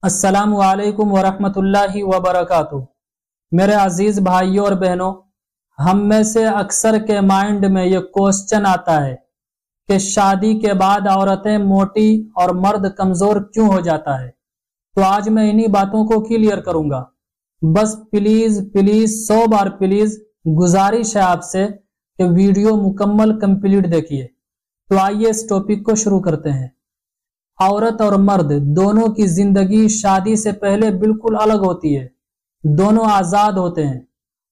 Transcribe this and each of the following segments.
अस्सलामु अलैकुम वरहमतुल्लाहि वबरकातुहू। मेरे अजीज भाइयों और बहनों, हम में से अक्सर के माइंड में ये क्वेश्चन आता है कि शादी के बाद औरतें मोटी और मर्द कमजोर क्यों हो जाता है। तो आज मैं इन्हीं बातों को क्लियर करूंगा। बस प्लीज प्लीज 100 बार प्लीज गुजारिश है आपसे कि वीडियो मुकम्मल कंप्लीट देखिए। तो आइए इस टॉपिक को शुरू करते हैं। औरत और मर्द दोनों की जिंदगी शादी से पहले बिल्कुल अलग होती है। दोनों आजाद होते हैं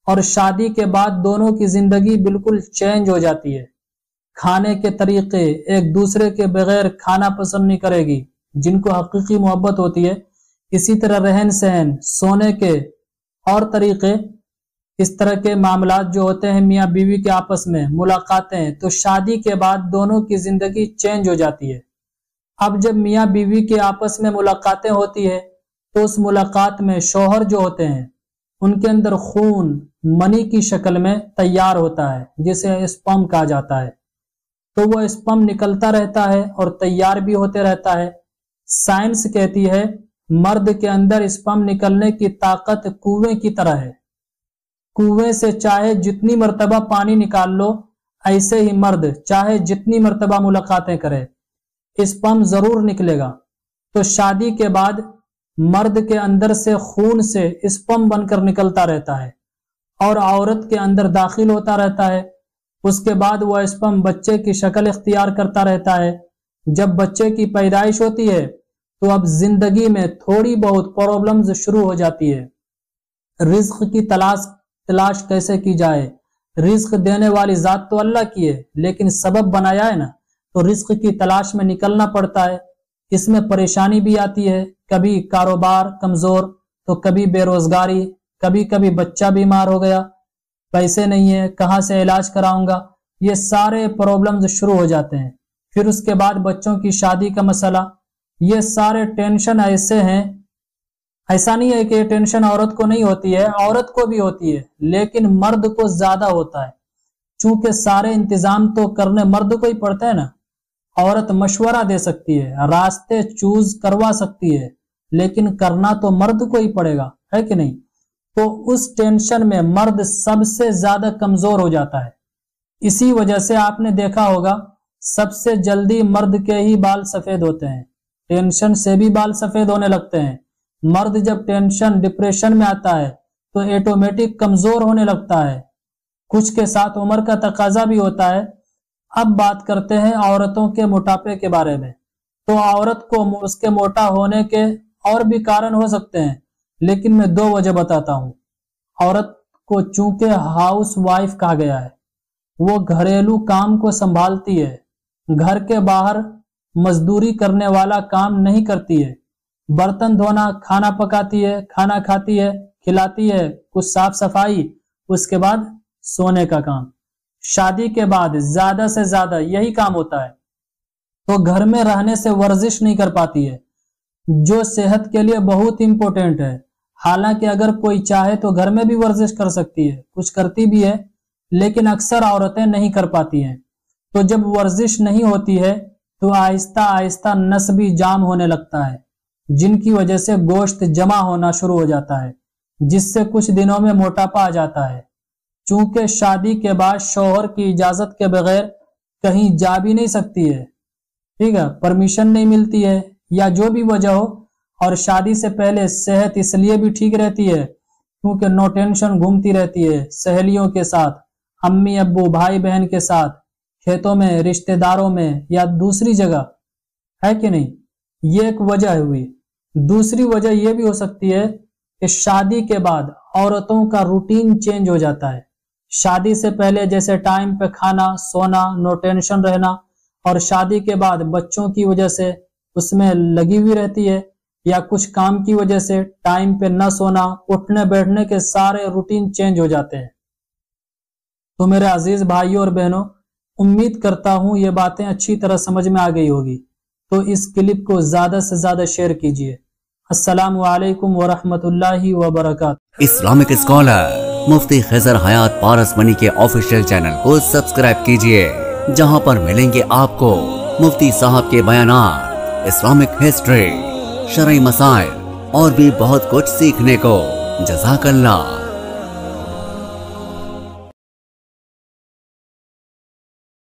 और शादी के बाद दोनों की जिंदगी बिल्कुल चेंज हो जाती है। खाने के तरीके, एक दूसरे के बगैर खाना पसंद नहीं करेगी जिनको हकीकी मोहब्बत होती है। इसी तरह रहन सहन, सोने के और तरीके, इस तरह के मामलात जो होते हैं मियाँ बीवी के आपस में, मुलाकातें, तो शादी के बाद दोनों की जिंदगी चेंज हो जाती है। अब जब मियाँ बीवी के आपस में मुलाकातें होती है तो उस मुलाकात में शौहर जो होते हैं उनके अंदर खून मनी की शक्ल में तैयार होता है, जिसे स्पर्म कहा जाता है। तो वो स्पर्म निकलता रहता है और तैयार भी होते रहता है। साइंस कहती है मर्द के अंदर स्पर्म निकलने की ताकत कुएं की तरह है। कुएं से चाहे जितनी मर्तबा पानी निकाल लो, ऐसे ही मर्द चाहे जितनी मर्तबा मुलाकातें करे स्पर्म जरूर निकलेगा। तो शादी के बाद मर्द के अंदर से खून से स्पर्म बनकर निकलता रहता है और औरत के अंदर दाखिल होता रहता है। उसके बाद वह स्पर्म बच्चे की शक्ल इख्तियार करता रहता है। जब बच्चे की पैदाइश होती है तो अब जिंदगी में थोड़ी बहुत प्रॉब्लम्स शुरू हो जाती है। रिज्क की तलाश कैसे की जाए। रिज्क देने वाली जात तो अल्लाह की है, लेकिन सबब बनाया है ना, तो रिज्क की तलाश में निकलना पड़ता है। इसमें परेशानी भी आती है, कभी कारोबार कमजोर तो कभी बेरोजगारी, कभी कभी बच्चा बीमार हो गया, पैसे नहीं है, कहाँ से इलाज कराऊंगा, ये सारे प्रॉब्लम्स शुरू हो जाते हैं। फिर उसके बाद बच्चों की शादी का मसला, ये सारे टेंशन ऐसे हैं। ऐसा नहीं है कि ये टेंशन औरत को नहीं होती है, औरत को भी होती है, लेकिन मर्द को ज्यादा होता है। चूंकि सारे इंतजाम तो करने मर्द को ही पड़ते हैं ना। औरत मशवरा दे सकती है, रास्ते चूज करवा सकती है, लेकिन करना तो मर्द को ही पड़ेगा, है कि नहीं। तो उस टेंशन में मर्द सबसे ज्यादा कमजोर हो जाता है। इसी वजह से आपने देखा होगा सबसे जल्दी मर्द के ही बाल सफेद होते हैं। टेंशन से भी बाल सफेद होने लगते हैं। मर्द जब टेंशन डिप्रेशन में आता है तो ऑटोमेटिक कमजोर होने लगता है। कुछ के साथ उम्र का तकाजा भी होता है। अब बात करते हैं औरतों के मोटापे के बारे में। तो औरत को उसके मोटा होने के और भी कारण हो सकते हैं, लेकिन मैं 2 वजह बताता हूँ। औरत को चूंकि हाउस वाइफ कहा गया है, वो घरेलू काम को संभालती है, घर के बाहर मजदूरी करने वाला काम नहीं करती है। बर्तन धोना, खाना पकाती है, खाना खाती है, खिलाती है, कुछ साफ सफाई, उसके बाद सोने का काम। शादी के बाद ज्यादा से ज्यादा यही काम होता है। तो घर में रहने से वर्जिश नहीं कर पाती है, जो सेहत के लिए बहुत इंपॉर्टेंट है। हालांकि अगर कोई चाहे तो घर में भी वर्जिश कर सकती है, कुछ करती भी है, लेकिन अक्सर औरतें नहीं कर पाती हैं। तो जब वर्जिश नहीं होती है तो आहिस्ता आहिस्ता नस भी जाम होने लगता है, जिनकी वजह से गोश्त जमा होना शुरू हो जाता है, जिससे कुछ दिनों में मोटापा आ जाता है। चूंकि शादी के बाद शौहर की इजाजत के बगैर कहीं जा भी नहीं सकती है, ठीक है, परमिशन नहीं मिलती है या जो भी वजह हो। और शादी से पहले सेहत इसलिए भी ठीक रहती है क्योंकि नो टेंशन घूमती रहती है, सहेलियों के साथ, अम्मी अब्बू भाई बहन के साथ, खेतों में, रिश्तेदारों में या दूसरी जगह, है कि नहीं। ये एक वजह हुई। दूसरी वजह यह भी हो सकती है कि शादी के बाद औरतों का रूटीन चेंज हो जाता है। शादी से पहले जैसे टाइम पे खाना, सोना, नो टेंशन रहना, और शादी के बाद बच्चों की वजह से उसमें लगी हुई रहती है या कुछ काम की वजह से टाइम पे न सोना, उठने बैठने के सारे रूटीन चेंज हो जाते हैं। तो मेरे अजीज भाइयों और बहनों, उम्मीद करता हूं ये बातें अच्छी तरह समझ में आ गई होगी। तो इस क्लिप को ज्यादा से ज्यादा शेयर कीजिए। अस्सलामु अलैकुम वरहमतुल्लाहि वबरकातुहू। इस्लामिक स्कॉलर मुफ्ती खिजर हयात पारस मनी के ऑफिशियल चैनल को सब्सक्राइब कीजिए, जहां पर मिलेंगे आपको मुफ्ती साहब के बयानात, इस्लामिक हिस्ट्री, शरई मसाइल, और भी बहुत कुछ सीखने को। जज़ाकल्लाह।